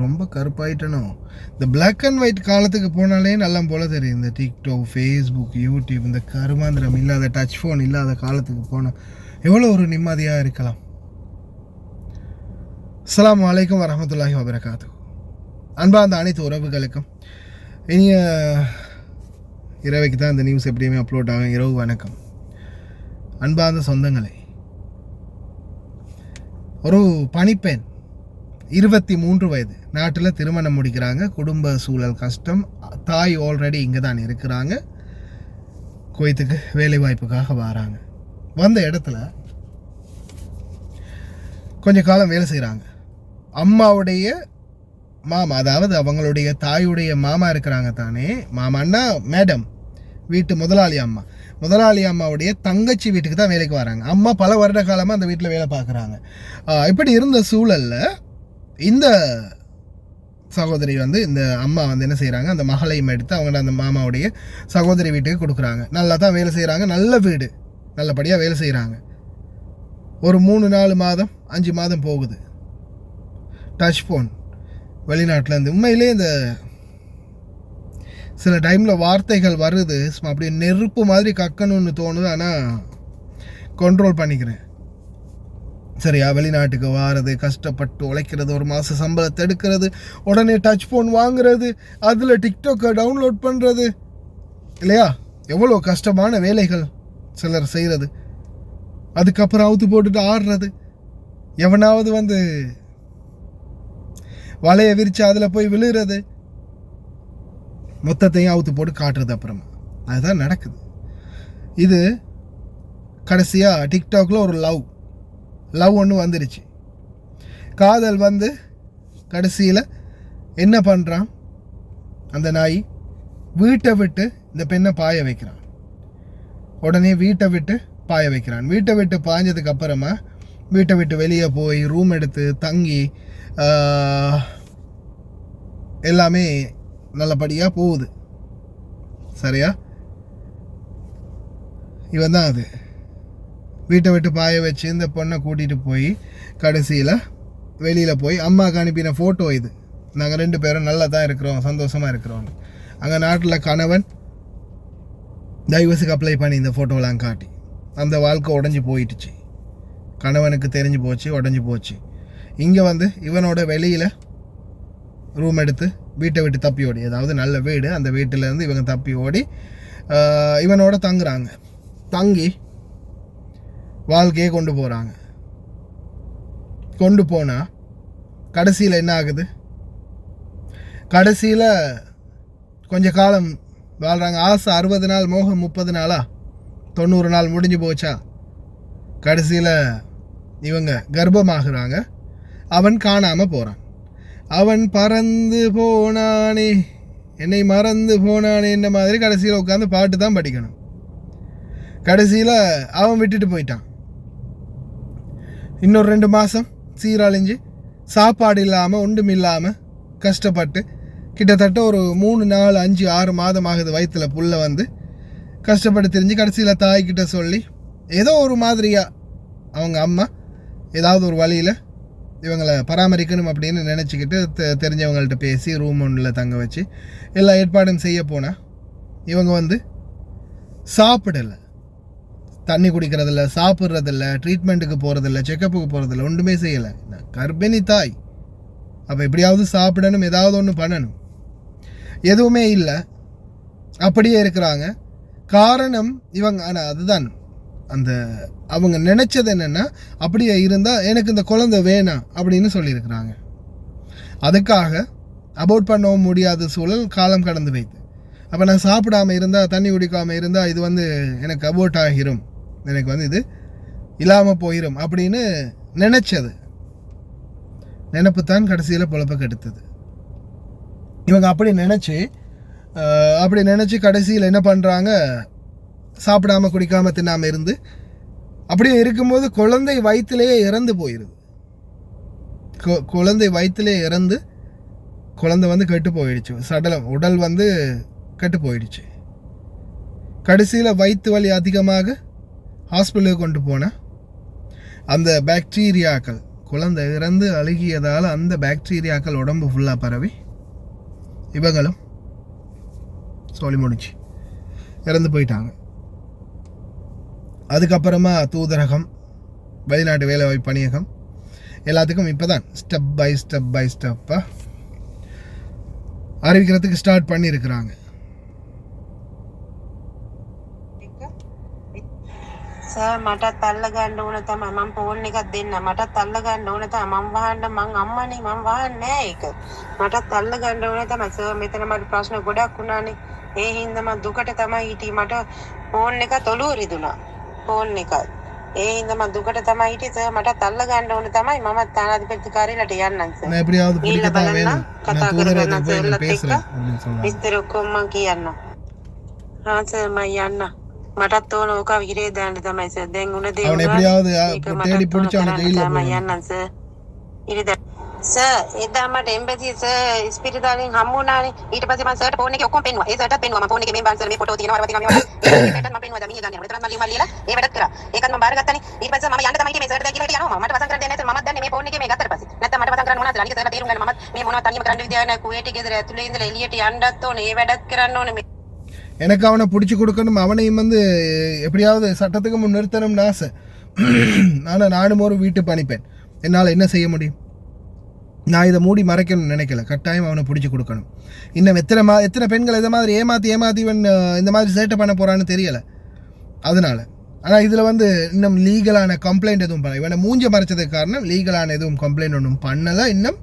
ரொம்ப கருப்பாயிட்டனோ. இந்த black and white காலத்துக்கு போனாலே நல்லா போல தெரியும். இந்த டிக்டாக், ஃபேஸ்புக், யூடியூப், இந்த கருமாந்திரம் இல்லாத டச் ஃபோன் இல்லாத காலத்துக்கு போனால் எவ்வளோ ஒரு நிம்மதியாக இருக்கலாம். அஸ்ஸலாமு அலைக்கும் வரஹ்மத்துல்லாஹி வபரகாத்துஹு. அன்பார்ந்த அனைத்து உறவுகளுக்கும் இனிய இரவைக்கு தான் இந்த நியூஸ் எப்படியுமே அப்லோட் ஆகும். இரவு வணக்கம். அன்பார்ந்த சொந்தங்களே, ஒரு பணிப்பெண் 23 வயது நாட்டில் திருமணம் முடிக்கிறாங்க. குடும்ப சூழல் கஷ்டம். தாய் ஆல்ரெடி இங்கே தான் இருக்கிறாங்க. குவைத்துக்கு வேலை வாய்ப்புக்காக வராங்க. வந்த இடத்துல கொஞ்ச காலம் வேலை செய்கிறாங்க. அம்மாவுடைய மாமா, அதாவது அவங்களுடைய தாயுடைய மாமா இருக்கிறாங்க தானே, மாமான்னா மேடம், வீட்டு முதலாளி அம்மாவுடைய தங்கச்சி வீட்டுக்கு தான் வேலைக்கு வராங்க. அம்மா பல வருட காலமாக அந்த வீட்டில் வேலை பார்க்குறாங்க. இப்படி இருந்த சூழலில் இந்த சகோதரி இந்த அம்மா என்ன செய்கிறாங்க, அந்த மகளையும் எடுத்து அவங்க அந்த மாமாவுடைய சகோதரி வீட்டுக்கு கொடுக்குறாங்க. நல்லா தான் வேலை செய்கிறாங்க. நல்ல வீடு, நல்லபடியாக வேலை செய்கிறாங்க. ஒரு 3-4 மாதம் 5 மாதம் போகுது. டச் ஃபோன் வெளிநாட்டிலேருந்து. உண்மையிலே இந்த சில டைமில் வார்த்தைகள் வருது, அப்படியே நெருப்பு மாதிரி கக்கணும்னு தோணுது. ஆனால் கண்ட்ரோல் பண்ணிக்கிறேன். சரியா, வெளிநாட்டுக்கு வாரது, கஷ்டப்பட்டு உழைக்கிறது, ஒரு மாத சம்பளத்தை எடுக்கிறது, உடனே டச் ஃபோன் வாங்குறது, அதில் டிக்டாக்கை டவுன்லோட் பண்ணுறது இல்லையா, எவ்வளோ கஷ்டமான வேலைகள் சிலர் செய்கிறது. அதுக்கப்புறம் அவுத்து போட்டுட்டு ஆடுறது, எவனாவது வலையை விரித்து அதில் போய் விழுகிறது, மொத்தத்தையும் அவுத்து போட்டு காட்டுறது. அப்புறமா அதுதான் நடக்குது. இது கடைசியாக டிக்டாக்ல ஒரு லவ் ஒன்று வந்துருச்சு. காதல் கடைசியில் என்ன பண்ணுறான், அந்த நாய் வீட்டை விட்டு இந்த பெண்ணை பாய வைக்கிறான். உடனே வீட்டை விட்டு பாய வைக்கிறான். வீட்டை விட்டு பாய்ஞ்சதுக்கு அப்புறமா வீட்டை விட்டு வெளியே போய் ரூம் எடுத்து தங்கி எல்லாமே நல்லபடியாக போகுது. சரியா, இவன் தான் அது. வீட்டை விட்டு பாய வச்சு இந்த பொண்ணை கூட்டிகிட்டு போய் கடைசியில் வெளியில் போய் அம்மாவுக்கு அனுப்பின ஃபோட்டோ இது. நாங்கள் 2 பேரும் நல்லா தான் இருக்கிறோம், சந்தோஷமாக இருக்கிறோம். அங்கே நாட்டில் கணவன் டைவர்ஸுக்கு அப்ளை பண்ணி இந்த ஃபோட்டோலாம் காட்டி அந்த வாழ்க்கை உடஞ்சி போயிட்டுச்சு. கணவனுக்கு தெரிஞ்சு போச்சு, உடஞ்சி போச்சு. இங்கே இவனோட வெளியில் ரூம் எடுத்து வீட்டை விட்டு தப்பி ஓடி, அதாவது நல்ல வீடு, அந்த வீட்டிலேருந்து இவங்க தப்பி ஓடி இவனோட தங்குறாங்க. தங்கி வாழ்க்கையை கொண்டு போகிறாங்க. கொண்டு போனால் கடைசியில் என்ன ஆகுது, கடைசியில் கொஞ்ச காலம் வாழ்கிறாங்க. ஆசை 60 நாள், மோகம் 30 நாளா, 90 நாள் முடிஞ்சு போச்சா. கடைசியில் இவங்க கர்ப்பமாகறாங்க. அவன் காணாமல் போகிறான். அவன் பறந்து போனானே என்னை மறந்து போனானே இந்த மாதிரி கடைசியில் உட்காந்து பாட்டு தான் படிக்கணும். கடைசியில் அவன் விட்டுட்டு போயிட்டான். இன்னொரு 2 மாதம் சீரழிஞ்சு சாப்பாடு இல்லாமல் ஒன்றும் இல்லாமல் கஷ்டப்பட்டு கிட்டத்தட்ட ஒரு 3, 4, 5, 6 மாதம் ஆகுது. வயிற்றில் புல்லை கஷ்டப்பட்டு தெரிஞ்சு கடைசியில் தாய்கிட்ட சொல்லி ஏதோ ஒரு மாதிரியாக அவங்க அம்மா ஏதாவது ஒரு வழியில் இவங்களை பராமரிக்கணும் அப்படின்னு நினச்சிக்கிட்டு தெரிஞ்சவங்கள்ட்ட பேசி ரூம் ஒன்றில் தங்க வச்சு எல்லா ஏற்பாடும் செய்ய போனால் இவங்க சாப்பிடலை, தண்ணி குடிக்கிறதில்ல, சாப்பிட்றதில்ல, ட்ரீட்மெண்ட்டுக்கு போகிறதில்ல, செக்கப்புக்கு போகிறதில்ல, ஒன்றுமே செய்யலை. கர்ப்பிணி தாய். அப்போ எப்படியாவது சாப்பிடணும், ஏதாவது ஒன்று பண்ணணும், எதுவுமே இல்லை. அப்படியே இருக்கிறாங்க. காரணம் இவங்க, ஆனால் அதுதான் அந்த அவங்க நினச்சது என்னென்னா, அப்படியே இருந்தால் எனக்கு இந்த குழந்தை வேணாம் அப்படின்னு சொல்லியிருக்கிறாங்க. அதுக்காக அபோர்ட் பண்ணவும் முடியாத சூழல் காலம் கடந்து வைத்து. அப்போ நான் சாப்பிடாமல் இருந்தால், தண்ணி குடிக்காமல் இருந்தால் இது எனக்கு அபோர்ட் ஆகிரும், எனக்கு இது இல்லாமல் போயிடும் அப்படின்னு நினச்சது. நினப்பு தான் கடைசியில் பொழப்ப கெடுத்தது. இவங்க அப்படி நினச்சி கடைசியில் என்ன பண்ணுறாங்க, சாப்பிடாமல் குடிக்காமல் தின்னாமல் இருந்து அப்படியே இருக்கும்போது குழந்தை வயிற்றிலேயே இறந்து போயிடுது. குழந்தை வயிற்றிலே இறந்து குழந்தை கெட்டு போயிடுச்சு. சடலம் உடல் கெட்டு போயிடுச்சு. கடைசியில் வயிற்று வலி அதிகமாக ஹாஸ்பிட்டலுக்கு கொண்டு போனால் அந்த பாக்டீரியாக்கள் குழந்தை இறந்து அழுகியதால் அந்த பாக்டீரியாக்கள் உடம்பு ஃபுல்லாக பரவி இவங்களும் சொல்லி முடிச்சு இறந்து போயிட்டாங்க. அதுக்கப்புறமா தூதரகம், வெளிநாட்டு வேலைவாய்ப்பு பணியகம் எல்லாத்துக்கும் இப்போ தான் ஸ்டெப் பை ஸ்டெப்பாக அறிவிக்கிறதுக்கு ஸ்டார்ட் பண்ணியிருக்கிறாங்க. සර් මටත් අල්ල ගන්න ඕන තමයි. මම ෆෝන් එකක් දෙන්න. මටත් අල්ල ගන්න ඕන තමයි. මම වහන්න මං අම්මනේ මම වහන්නේ නෑ ඒක. මටත් අල්ල ගන්න ඕන තමයි. සර් මෙතන මට ප්‍රශ්න ගොඩක් වුණානේ. ඒ හින්දා මම දුකට තමයි හිටියේ. මට ෆෝන් එකත් ඔලුව රිදුනා. ෆෝන් එකත්. ඒ හින්දා මම දුකට තමයි හිටියේ. සර් මටත් අල්ල ගන්න ඕන තමයි. මම තානාධිපති කාර්යාලයට යන්නම් සර්. நான் எப்படியாவது பிடிக்க தான் வேணும். කතා நான் தூதரகத்துக்கு කරගන්න போய் සර්ලත් நான் එක්ක பேசுறேன் அப்படின்னு சொன்னாங்க. විස්තර ඔක්කොම මං කියන්නම්. හා සර් මම යන්නම්. මටත් ඕන ඕක විරේ දාන්න තමයි සර්. දැන් උන දේ அவனை எப்படியாவது தேடி பிடிச்சி அவனை ஜெயிலில் තමයි போடணும். යන්නම් සර්. ඉරිද සර් එදා මට එම්බසි සර් ඉස්පිරිතාලෙන් හම්බ වුණානේ. ඊට පස්සේ මම සර්ට ෆෝන් එකේ ඔක්කොම පෙන්නුවා. ඒ සර්ටත් පෙන්නුවා. මම ෆෝන් එකේ මේ බාන් සර් මේ ෆොටෝ තියෙනවා වරවතින් මම ඒකටත් මම පෙන්නුවා. දැන් මීහ ගන්න. ඒතරම් මම ලියලා ඒ වැඩත් කරා. ඒකත් මම බාරගත්තානේ. ඊට පස්සේ මම යන්න තමයි හිටියේ මේ සර්ට දැන් කියලා හිටියා යනවා. මට වසන් කරන්න දෙන්නේ නැහැ සර්. මමත් දන්නේ මේ ෆෝන් එකේ මේ ගත්තට පස්සේ. නැත්තම් මට වසන් කරන්න ඕනද? අනික සර්ට තේරුම් ගන්න මමත් මේ මොනවද තනියම කරන්න විදියක් නැහැ. කුවේටි ගෙදර ඇතුලේ ඉඳලා එළියට යන්නත් ඕනේ. ඒ වැඩත් කරන්න ඕනේ. எனக்கு அவனை பிடிச்சி கொடுக்கணும், அவனையும் எப்படியாவது சட்டத்துக்கு முன் நிறுத்தணும்னு ஆசை. ஆனால் நானும் ஒரு வீட்டு பணிப்பேன். என்னால் என்ன செய்ய முடியும்? நான் இதை மூடி மறைக்கணும்னு நினைக்கல. கட்டாயம் அவனை பிடிச்சி கொடுக்கணும். இன்னும் எத்தனை பெண்கள் இதை மாதிரி ஏமாற்றி இவன் இந்த மாதிரி சேட்டை பண்ண போகிறான்னு தெரியலை. அதனால் ஆனால் இதில் இன்னும் லீகலான கம்ப்ளைண்ட் எதுவும் பண்ணல. இவனை மூஞ்ச மறைச்சதுக்கு காரணம் லீகலான எதுவும் கம்ப்ளைண்ட் ஒன்றும் பண்ணலை. இன்னும்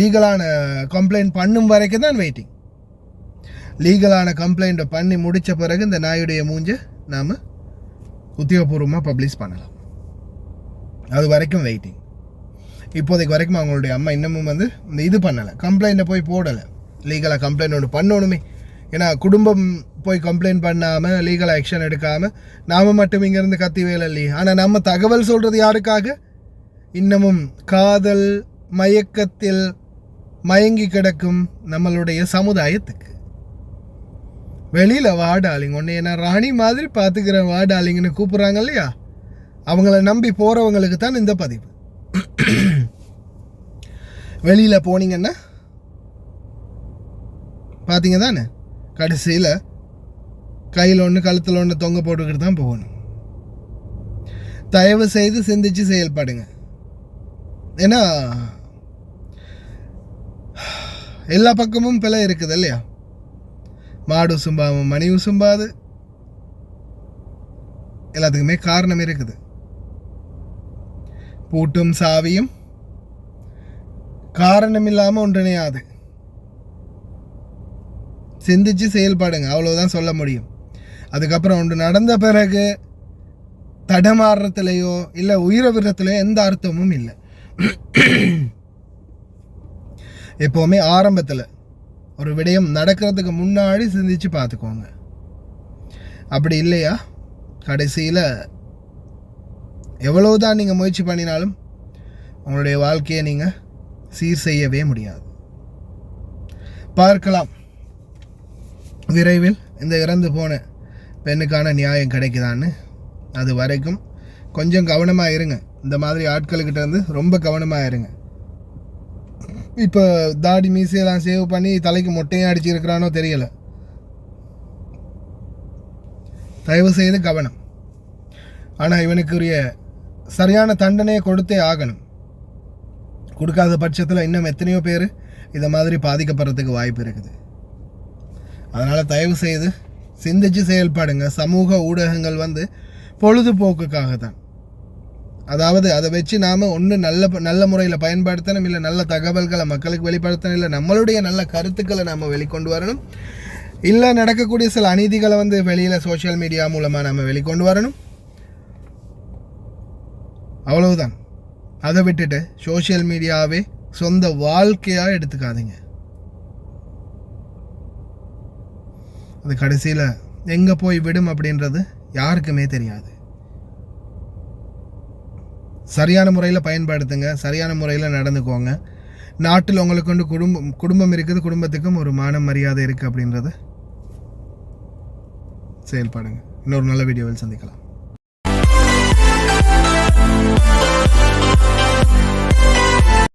லீகலான கம்ப்ளைண்ட் பண்ணும் வரைக்கும் தான் வெயிட்டிங். லீகலான கம்ப்ளைண்ட்டை பண்ணி முடித்த பிறகு இந்த நாயுடைய மூஞ்சை நாம் உத்தியோகபூர்வமாக பப்ளிஷ் பண்ணலாம். அது வரைக்கும் வெயிட்டிங். இப்போதைக்கு வரைக்கும் அவங்களுடைய அம்மா இன்னமும் இந்த இது பண்ணலை, கம்ப்ளைண்ட்டை போய் போடலை. லீகலாக கம்ப்ளைண்ட் ஒன்று பண்ணணுமே. ஏன்னா குடும்பம் போய் கம்ப்ளைண்ட் பண்ணாமல் லீகல் ஆக்ஷன் எடுக்காமல் நாம் மட்டும் இங்கேருந்து கத்தி வேலை இல்லையே. ஆனால் நம்ம தகவல் சொல்கிறது யாருக்காக? இன்னமும் காதல் மயக்கத்தில் மயங்கி கிடக்கும் நம்மளுடைய சமுதாயத்துக்கு. வெளியில் வாடாலிங்க ஒன்று என்ன ராணி மாதிரி பார்த்துக்கிற வாடாலிங்கன்னு கூப்பிட்றாங்க இல்லையா, அவங்கள நம்பி போகிறவங்களுக்கு தான் இந்த பதிவு. வெளியில் போனீங்கன்னா பார்த்தீங்க தானே, கடைசியில் கையில் ஒன்று கழுத்தில் ஒன்று தொங்க போட்டுக்கிட்டு தான் போகணும். தயவு செய்து சிந்திச்சு செயல்படுங்க. ஏன்னா எல்லா பக்கமும் பிழை இருக்குது இல்லையா. மாடு உசும்பாமல் மணி உசும்பாது. எல்லாத்துக்குமே காரணம் இருக்குது. பூட்டும் சாவியும் காரணம் இல்லாமல் ஒன்றிணையாது. சிந்திச்சு செயல்படுங்க, அவ்வளோதான் சொல்ல முடியும். அதுக்கப்புறம் ஒன்று நடந்த பிறகு தடமாறுறதுலையோ இல்லை உயிரை விடுறதுலையோ எந்த அர்த்தமும் இல்லை. எப்போவுமே ஆரம்பத்தில் ஒரு விடயம் நடக்கிறதுக்கு முன்னாடி சிந்திச்சு பார்த்துக்கோங்க. அப்படி இல்லையா கடைசியில் எவ்வளவுதான் நீங்கள் முயற்சி பண்ணினாலும் உங்களுடைய வாழ்க்கையை நீங்கள் சீர் செய்யவே முடியாது. பார்க்கலாம் விரைவில் இந்த இறந்து போன பெண்ணுக்கான நியாயம் கிடைக்குதான்னு. அது வரைக்கும் கொஞ்சம் கவனமாக இருங்க. இந்த மாதிரி ஆட்களுக்கிட்ட இருந்து ரொம்ப கவனமாக இருங்க. இப்போ தாடி மீசையெல்லாம் சேவ் பண்ணி தலைக்கு மொட்டையும் அடிச்சிருக்கிறானோ தெரியலை. தயவு செய்து கவனம். ஆனால் இவனுக்குரிய சரியான தண்டனையை கொடுத்தே ஆகணும். கொடுக்காத பட்சத்தில் இன்னும் எத்தனையோ பேர் இதை மாதிரி பாதிக்கப்படுறதுக்கு வாய்ப்பு இருக்குது. அதனால் தயவு செய்து சிந்திச்சு செயல்படுங்க. சமூக ஊடகங்கள் பொழுதுபோக்குக்காக தான். அதாவது அதை வச்சு நாம் ஒன்று நல்ல முறையில் பயன்படுத்தணும், இல்லை நல்ல தகவல்களை மக்களுக்கு வெளிப்படுத்தணும், இல்லை நம்மளுடைய நல்ல கருத்துக்களை நம்ம வெளிக்கொண்டு வரணும், இல்லை நடக்கக்கூடிய சில அநீதிகளை வெளியில் சோஷியல் மீடியா மூலமாக நம்ம வெளிக்கொண்டு வரணும். அவ்வளவுதான். அதை விட்டுட்டு சோஷியல் மீடியாவே சொந்த வாழ்க்கையாக எடுத்துக்காதீங்க. அது கடைசியில் எங்கே போய் விடும் அப்படின்றது யாருக்குமே தெரியாது. சரியான முறையில் பயன்படுத்துங்க, சரியான முறையில் நடந்துக்கோங்க. நாட்டில் உங்களுக்கு குடும்பம் இருக்குது, குடும்பத்துக்கும் ஒரு மானம் மரியாதை இருக்குது அப்படின்றது செயல்படுங்க. இன்னொரு நல்ல வீடியோவில் சந்திக்கலாம்.